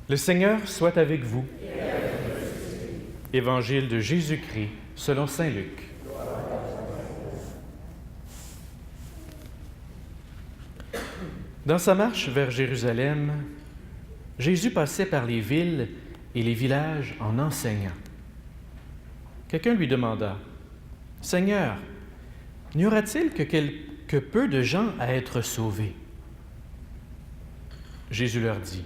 Le Seigneur soit avec vous. Évangile de Jésus-Christ selon saint Luc. Dans sa marche vers Jérusalem, Jésus passait par les villes et les villages en enseignant. Quelqu'un lui demanda, « Seigneur, n'y aura-t-il que peu de gens à être sauvés? » Jésus leur dit,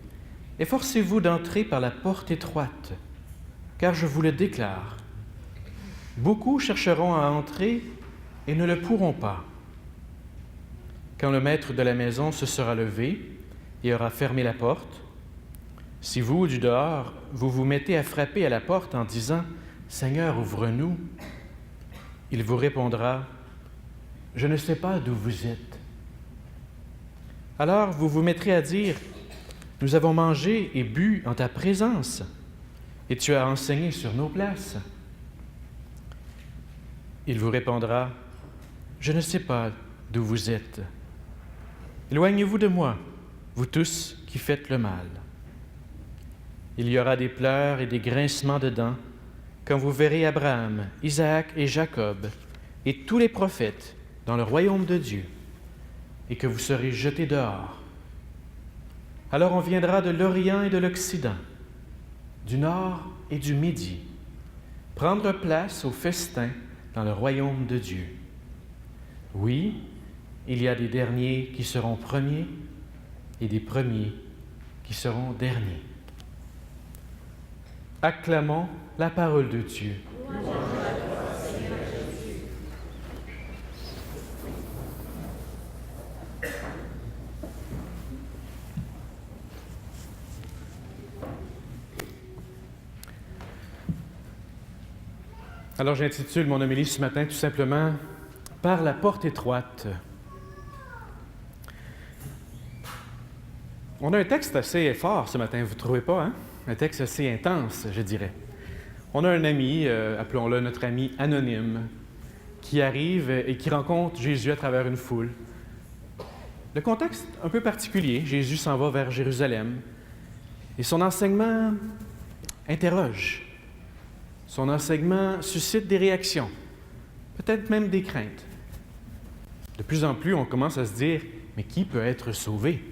« Efforcez-vous d'entrer par la porte étroite, car je vous le déclare, beaucoup chercheront à entrer et ne le pourront pas. Quand le maître de la maison se sera levé et aura fermé la porte, si vous, du dehors, vous vous mettez à frapper à la porte en disant « Seigneur, ouvre-nous », il vous répondra « Je ne sais pas d'où vous êtes. » Alors vous vous mettrez à dire « Nous avons mangé et bu en ta présence, et tu as enseigné sur nos places. » Il vous répondra « Je ne sais pas d'où vous êtes. Éloignez-vous de moi, vous tous qui faites le mal. » Il y aura des pleurs et des grincements de dents quand vous verrez Abraham, Isaac et Jacob et tous les prophètes dans le royaume de Dieu, et que vous serez jetés dehors. Alors on viendra de l'Orient et de l'Occident, du Nord et du Midi, prendre place au festin dans le royaume de Dieu. Oui, il y a des derniers qui seront premiers et des premiers qui seront derniers. Acclamons la parole de Dieu. Alors j'intitule mon homélie ce matin tout simplement « Par la porte étroite ». On a un texte assez fort ce matin, vous ne trouvez pas, hein? Un texte assez intense, je dirais. On a un ami, appelons-le notre ami anonyme, qui arrive et qui rencontre Jésus à travers une foule. Le contexte un peu particulier, Jésus s'en va vers Jérusalem et son enseignement interroge. Son enseignement suscite des réactions, peut-être même des craintes. De plus en plus, on commence à se dire, mais qui peut être sauvé?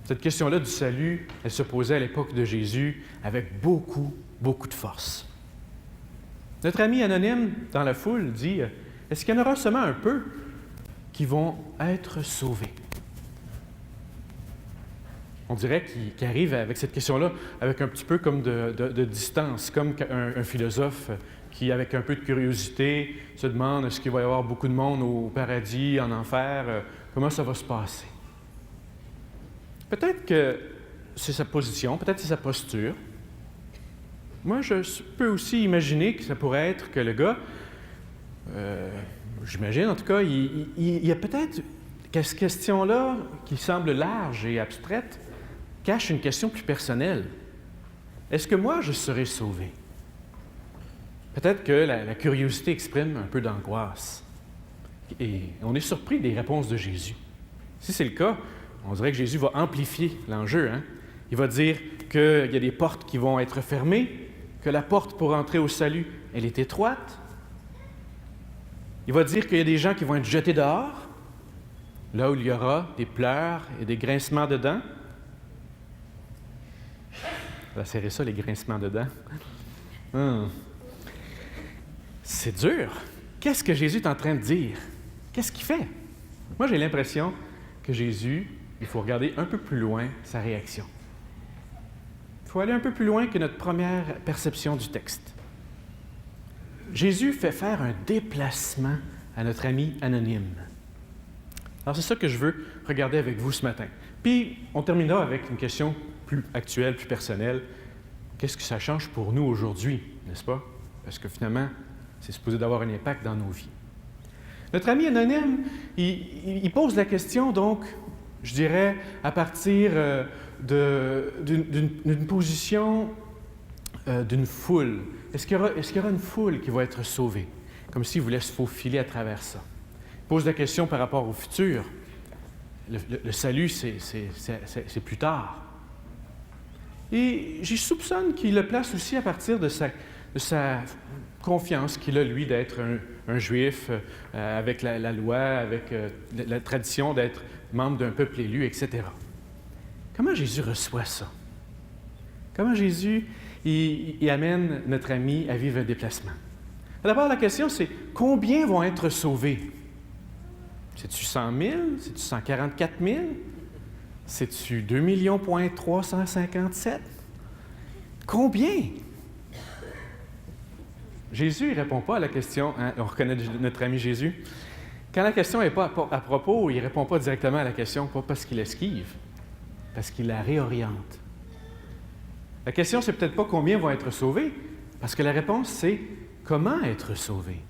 Cette question-là du salut, elle se posait à l'époque de Jésus avec beaucoup de force. Notre ami anonyme dans la foule dit, est-ce qu'il y en aura seulement un peu qui vont être sauvés? On dirait qu'il arrive avec cette question-là avec un petit peu comme de distance, comme un philosophe qui, avec un peu de curiosité, se demande est-ce qu'il va y avoir beaucoup de monde au paradis, en enfer, comment ça va se passer? Peut-être que c'est sa position, peut-être c'est sa posture. Moi, je peux aussi imaginer que ça pourrait être que le gars, j'imagine en tout cas, il y a peut-être que cette question-là, qui semble large et abstraite, cache une question plus personnelle. Est-ce que moi, je serai sauvé? Peut-être que la curiosité exprime un peu d'angoisse. Et on est surpris des réponses de Jésus. Si c'est le cas, on dirait que Jésus va amplifier l'enjeu. Hein? Il va dire qu'il y a des portes qui vont être fermées, que la porte pour entrer au salut, elle est étroite. Il va dire qu'il y a des gens qui vont être jetés dehors, là où il y aura des pleurs et des grincements de dents. On va serrer ça, les grincements de dents. C'est dur. Qu'est-ce que Jésus est en train de dire? Qu'est-ce qu'il fait? Moi, j'ai l'impression que Jésus, il faut regarder un peu plus loin sa réaction. Il faut aller un peu plus loin que notre première perception du texte. Jésus fait faire un déplacement à notre ami anonyme. Alors, c'est ça que je veux regarder avec vous ce matin. Puis, on terminera avec une question plus actuelle, plus personnelle. Qu'est-ce que ça change pour nous aujourd'hui, n'est-ce pas? Parce que finalement, c'est supposé d'avoir un impact dans nos vies. Notre ami anonyme, il pose la question, donc, je dirais, à partir d'une position d'une foule. Est-ce qu'il y aura une foule qui va être sauvée? Comme s'il voulait se faufiler à travers ça. Il pose la question par rapport au futur. Le salut, c'est plus tard. Et j'y soupçonne qu'il le place aussi à partir de sa confiance qu'il a, lui, d'être un Juif, avec la loi, avec la tradition d'être membre d'un peuple élu, etc. Comment Jésus reçoit ça? Comment Jésus il amène notre ami à vivre un déplacement? D'abord, la question, c'est combien vont être sauvés? C'est-tu 100 000? C'est-tu 144 000? C'est-tu 2,357 millions? Combien? Jésus ne répond pas à la question, hein, on reconnaît notre ami Jésus. Quand la question n'est pas à propos, il ne répond pas directement à la question, pas parce qu'il esquive, parce qu'il la réoriente. La question, c'est peut-être pas combien vont être sauvés, parce que la réponse, c'est comment être sauvés.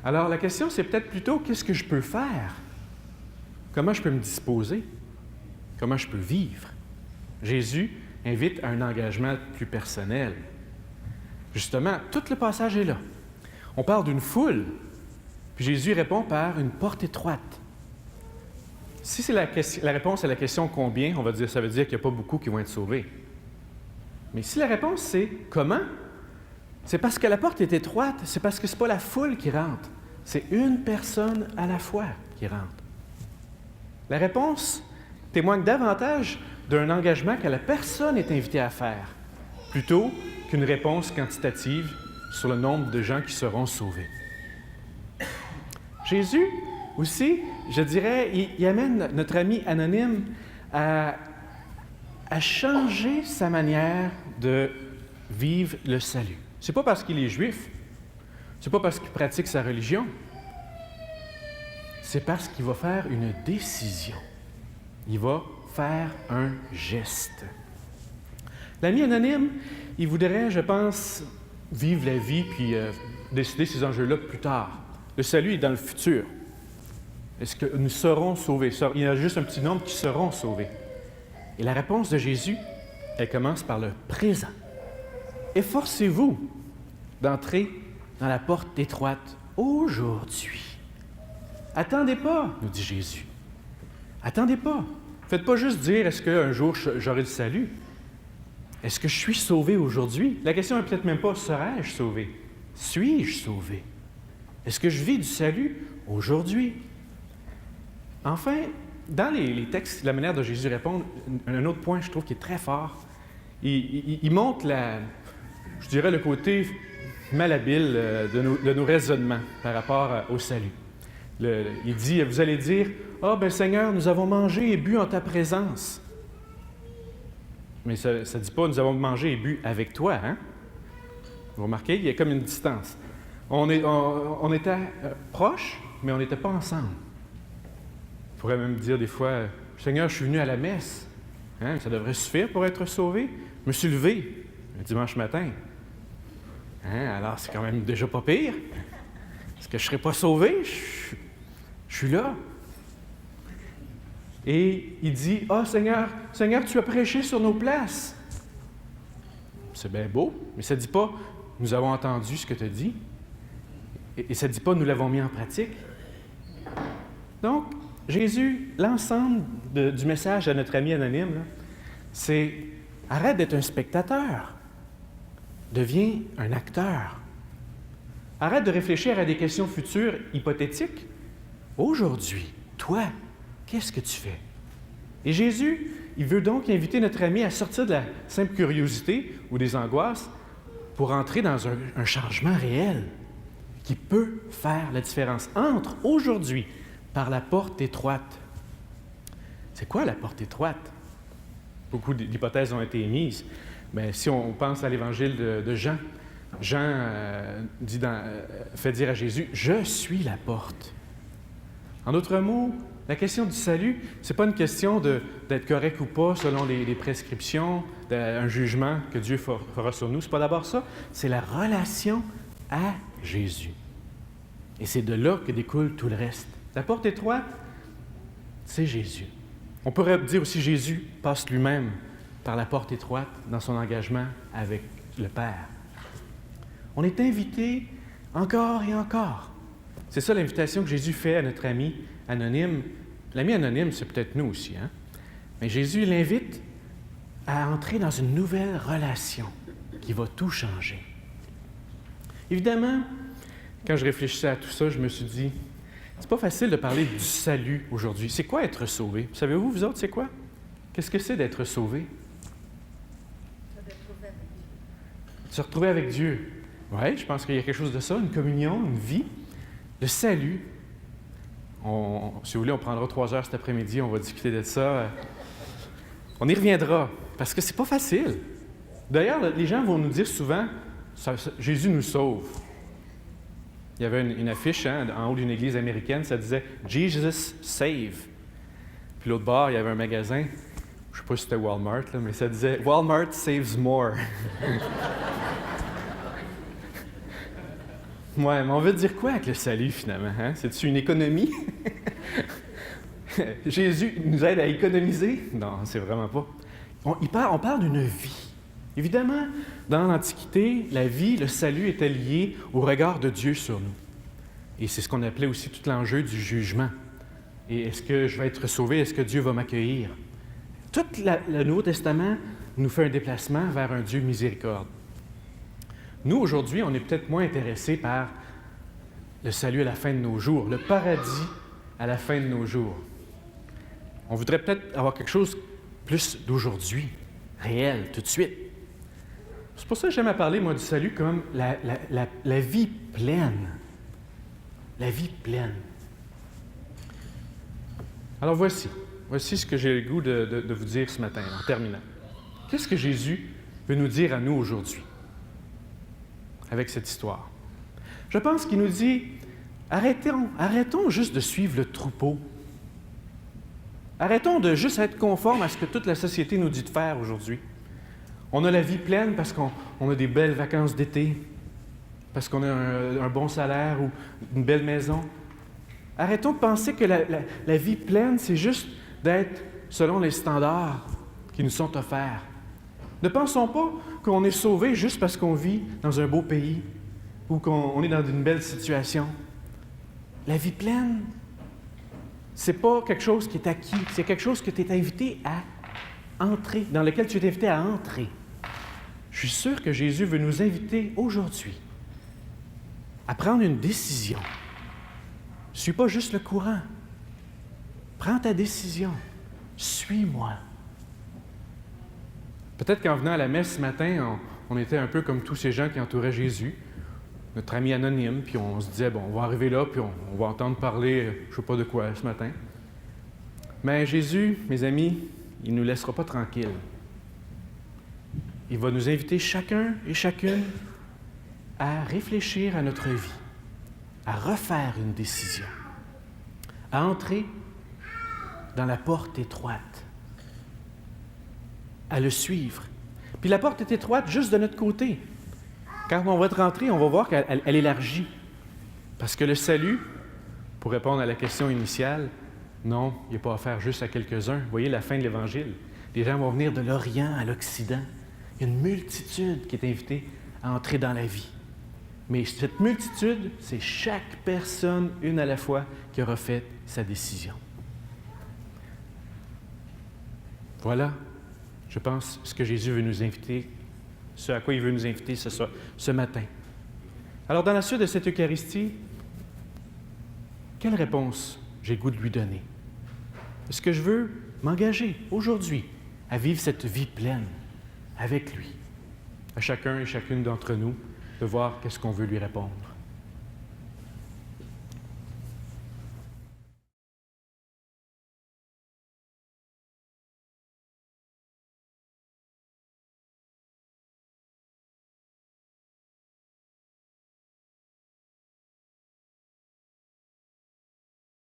Alors, la question, c'est peut-être plutôt qu'est-ce que je peux faire? Comment je peux me disposer? Comment je peux vivre? Jésus invite à un engagement plus personnel. Justement, tout le passage est là. On parle d'une foule, puis Jésus répond par une porte étroite. Si c'est la réponse à la question combien, on va dire, ça veut dire qu'il n'y a pas beaucoup qui vont être sauvés. Mais si la réponse c'est comment, c'est parce que la porte est étroite, c'est parce que ce n'est pas la foule qui rentre, c'est une personne à la fois qui rentre. La réponse témoigne davantage d'un engagement que la personne est invitée à faire, plutôt qu'une réponse quantitative sur le nombre de gens qui seront sauvés. Jésus, aussi, je dirais, il amène notre ami anonyme à changer sa manière de vivre le salut. C'est pas parce qu'il est juif, c'est pas parce qu'il pratique sa religion, c'est parce qu'il va faire une décision. Il va faire un geste. L'ami anonyme, il voudrait, je pense, vivre la vie puis décider ces enjeux-là plus tard. Le salut est dans le futur. Est-ce que nous serons sauvés? Il y a juste un petit nombre qui seront sauvés. Et la réponse de Jésus, elle commence par le présent. Efforcez-vous d'entrer dans la porte étroite aujourd'hui. Attendez pas, nous dit Jésus. Attendez pas. Faites pas juste dire, est-ce qu'un jour j'aurai le salut? Est-ce que je suis sauvé aujourd'hui? La question n'est peut-être même pas, serais-je sauvé? Suis-je sauvé? Est-ce que je vis du salut aujourd'hui? Enfin, dans les textes, la manière dont Jésus répond, un autre point, je trouve, qui est très fort, il montre, je dirais, le côté malhabile de nos raisonnements par rapport au salut. Il dit, vous allez dire, « Ah, ben Seigneur, nous avons mangé et bu en ta présence. » Mais ça ne dit pas, « Nous avons mangé et bu avec toi. » Hein? Vous remarquez, il y a comme une distance. On était proches, mais on n'était pas ensemble. On pourrait même dire des fois, « Seigneur, je suis venu à la messe. Hein? Ça devrait suffire pour être sauvé. Je me suis levé un dimanche matin. Hein? Alors, c'est quand même déjà pas pire. Est-ce que je ne serai pas sauvé? Je suis là. » Et il dit, « Ah, Seigneur, tu as prêché sur nos places. » C'est bien beau, mais ça ne dit pas, « Nous avons entendu ce que tu as dit. » Et ça ne dit pas, « Nous l'avons mis en pratique. » Donc, Jésus, l'ensemble du message à notre ami anonyme, là, c'est « Arrête d'être un spectateur. Deviens un acteur. Arrête de réfléchir à des questions futures hypothétiques. Aujourd'hui, toi, qu'est-ce que tu fais? » Et Jésus, il veut donc inviter notre ami à sortir de la simple curiosité ou des angoisses pour entrer dans un changement réel qui peut faire la différence. Entre aujourd'hui par la porte étroite. C'est quoi la porte étroite? Beaucoup d'hypothèses ont été émises. Mais si on pense à l'évangile de Jean, Jean fait dire à Jésus, « Je suis la porte. » En d'autres mots, la question du salut, ce n'est pas une question d'être correct ou pas selon les prescriptions, un jugement que Dieu fera sur nous. Ce n'est pas d'abord ça, c'est la relation à Jésus. Et c'est de là que découle tout le reste. La porte étroite, c'est Jésus. On pourrait dire aussi Jésus passe lui-même par la porte étroite dans son engagement avec le Père. On est invité encore et encore. C'est ça l'invitation que Jésus fait à notre ami anonyme. L'ami anonyme, c'est peut-être nous aussi, hein? Mais Jésus l'invite à entrer dans une nouvelle relation qui va tout changer. Évidemment, quand je réfléchissais à tout ça, je me suis dit, c'est pas facile de parler du salut aujourd'hui. C'est quoi être sauvé? Savez-vous, vous autres, c'est quoi? Qu'est-ce que c'est d'être sauvé? Se retrouver avec Dieu. Oui, je pense qu'il y a quelque chose de ça, une communion, une vie, le salut. Si vous voulez, on prendra 3 heures cet après-midi, on va discuter de ça. On y reviendra, parce que c'est pas facile. D'ailleurs, les gens vont nous dire souvent, Jésus nous sauve. Il y avait une affiche en haut d'une église américaine, ça disait « Jesus save ». Puis l'autre bord, il y avait un magasin, je ne sais pas si c'était Walmart, là, mais ça disait « Walmart saves more ». Ouais, mais on veut dire quoi avec le salut, finalement? Hein? C'est-tu une économie? Jésus nous aide à économiser? Non, c'est vraiment pas. On parle d'une vie. Évidemment, dans l'Antiquité, la vie, le salut était lié au regard de Dieu sur nous. Et c'est ce qu'on appelait aussi tout l'enjeu du jugement. Et est-ce que je vais être sauvé? Est-ce que Dieu va m'accueillir? Tout le Nouveau Testament nous fait un déplacement vers un Dieu miséricorde. Nous, aujourd'hui, on est peut-être moins intéressés par le salut à la fin de nos jours, le paradis à la fin de nos jours. On voudrait peut-être avoir quelque chose plus d'aujourd'hui, réel, tout de suite. C'est pour ça que j'aime à parler, moi, du salut comme la vie pleine. La vie pleine. Alors voici ce que j'ai le goût de vous dire ce matin, en terminant. Qu'est-ce que Jésus veut nous dire à nous aujourd'hui avec cette histoire? Je pense qu'il nous dit, arrêtons juste de suivre le troupeau. Arrêtons de juste être conformes à ce que toute la société nous dit de faire aujourd'hui. On a la vie pleine parce qu'on a des belles vacances d'été, parce qu'on a un bon salaire ou une belle maison. Arrêtons de penser que la vie pleine, c'est juste d'être selon les standards qui nous sont offerts. Ne pensons pas qu'on est sauvé juste parce qu'on vit dans un beau pays ou qu'on est dans une belle situation. La vie pleine, c'est pas quelque chose qui est acquis, c'est quelque chose que tu es invité à entrer, dans lequel tu es invité à entrer. Je suis sûr que Jésus veut nous inviter aujourd'hui à prendre une décision. Ne suis pas juste le courant. Prends ta décision. Suis-moi. Peut-être qu'en venant à la messe ce matin, on était un peu comme tous ces gens qui entouraient Jésus, notre ami anonyme, puis on se disait, bon, on va arriver là, puis on va entendre parler, je ne sais pas de quoi, ce matin. Mais Jésus, mes amis, il ne nous laissera pas tranquilles. Il va nous inviter chacun et chacune à réfléchir à notre vie, à refaire une décision, à entrer dans la porte étroite, à le suivre. Puis la porte est étroite juste de notre côté. Quand on va être rentré, on va voir qu'elle élargit. Parce que le salut, pour répondre à la question initiale, non, il n'est pas offert juste à quelques-uns. Vous voyez la fin de l'Évangile. Les gens vont venir de l'Orient à l'Occident. Il y a une multitude qui est invitée à entrer dans la vie. Mais cette multitude, c'est chaque personne, une à la fois, qui aura fait sa décision. Voilà, je pense, ce que Jésus veut nous inviter, ce à quoi il veut nous inviter ce matin. Alors, dans la suite de cette Eucharistie, quelle réponse j'ai le goût de lui donner? Est-ce que je veux m'engager aujourd'hui à vivre cette vie pleine avec lui? À chacun et chacune d'entre nous, de voir qu'est-ce qu'on veut lui répondre.